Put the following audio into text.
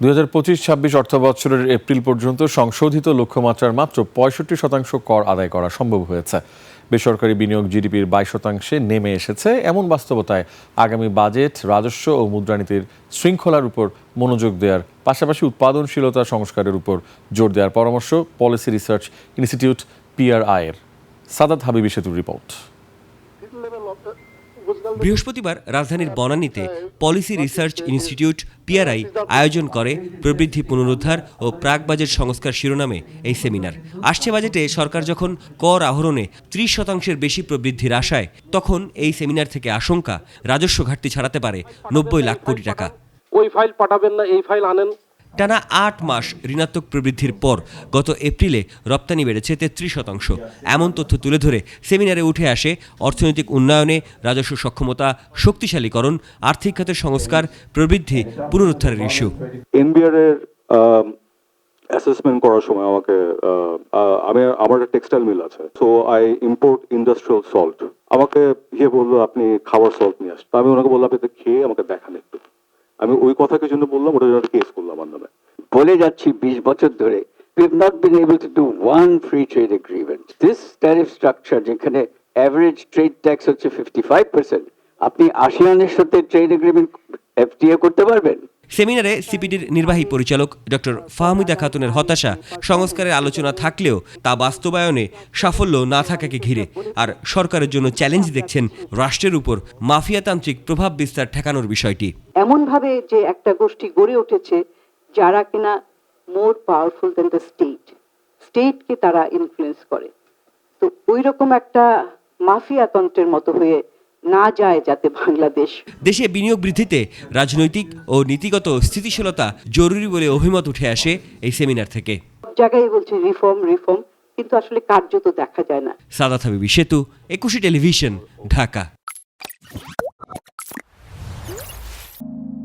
2025-26 অর্থবছরের এপ্রিল পর্যন্ত সংশোধিত লক্ষ্যমাত্রার মাত্র 65% কর আদায় করা সম্ভব হয়েছে। বেসরকারি বিনিয়োগ জিডিপির 22%-এ নেমে এসেছে। এমন বাস্তবতায় আগামী বাজেট রাজস্ব ও মুদ্রানীতির শৃঙ্খলার উপর মনোযোগ দেওয়ার পাশাপাশি উৎপাদনশীলতা সংস্কারের উপর জোর দেওয়ার পরামর্শ পলিসি রিসার্চ ইনস্টিটিউট পিআরআই-এর। সাদাত হাবিবি সেতুর রিপোর্ট। বৃহস্পতিবার রাজধানীর বনানীতে পলিসি রিসার্চ ইনস্টিটিউট পিআরআই আয়োজন করে প্রবৃদ্ধি পুনরুদ্ধার ও প্রাক বাজেট সংস্কার শিরোনামে এই সেমিনার। আসছে বাজেটে সরকার যখন কর আহরণে 30%-এর বেশি প্রবৃদ্ধির আশায়, তখন এই সেমিনার থেকে আশঙ্কা রাজস্ব ঘাটতি ছাড়াতে পারে 90 লাখ কোটি টাকা। ওই ফাইল পাঠাবেন না, এই ফাইল আনেন। টানা 8 মাস ঋণাত্মক প্রবৃদ্ধির পর গত এপ্রিলে রপ্তানি বেড়েছে 33%। এমন তথ্য তুলে ধরে সেমিনারে উঠে আসে অর্থনৈতিক উন্নয়নে রাজস্ব সক্ষমতা শক্তিশালীকরণ, আর্থিক খাতের সংস্কার, প্রবৃদ্ধি পুনরুদ্ধারের ইস্যু। এনবিআর এর অ্যাসেসমেন্ট করার সময় আমার টেক্সটাইল মিল আছে, so I import industrial salt. আমাকে বললো আপনি খাবার সল্ট নিয়ে আসতে। আমি ওনাকে বললাম আপনি খেয়ে আমাকে দেখান একটু। আমি ওই কথাকে জন্য বললাম, ওটার জন্য কেস করলাম আমার নামে। বলে যাচ্ছি 20 বছর ধরে we have not been able to do one free trade agreement. This tariff structure যেখানে average trade tax হচ্ছে 55%, আপনি ASEAN-এর সাথে ট্রেড এগ্রিমেন্ট FTA করতে পারবেন? সেমিনারে সিপিডির নির্বাহী পরিচালক ডক্টর ফাহমিদা খাতুনের হতাশা সংস্কারের আলোচনা থাকলেও তা বাস্তবায়নে সাফল্য না থাকাকে ঘিরে, আর সরকারের জন্য চ্যালেঞ্জ দেখছেন রাষ্ট্রের উপর মাফিয়াতান্ত্রিক প্রভাব বিস্তার ঠেকানোর বিষয়টি। এমন ভাবে যে একটা গোষ্ঠী গড়ে উঠেছে যারা কিনা মোর পাওয়ারফুল দ্যান দ্য স্টেটকে তারা ইনফ্লুয়েন্স করে। তো ওই রকম একটা মাফিয়াতন্ত্রের মতো হয়ে না যায় যাতে বাংলাদেশ। দেশে বিনিয়োগ বৃদ্ধিতে রাজনৈতিক ও নীতিগত স্থিতিশীলতা জরুরি বলে অভিমত উঠে আসে এই সেমিনার থেকে। জায়গায় বলছে রিফর্ম, কিন্তু আসলে কার্যত দেখা যায় না। সাদাত হাবিবি সেতু, 21 টেলিভিশন, ঢাকা।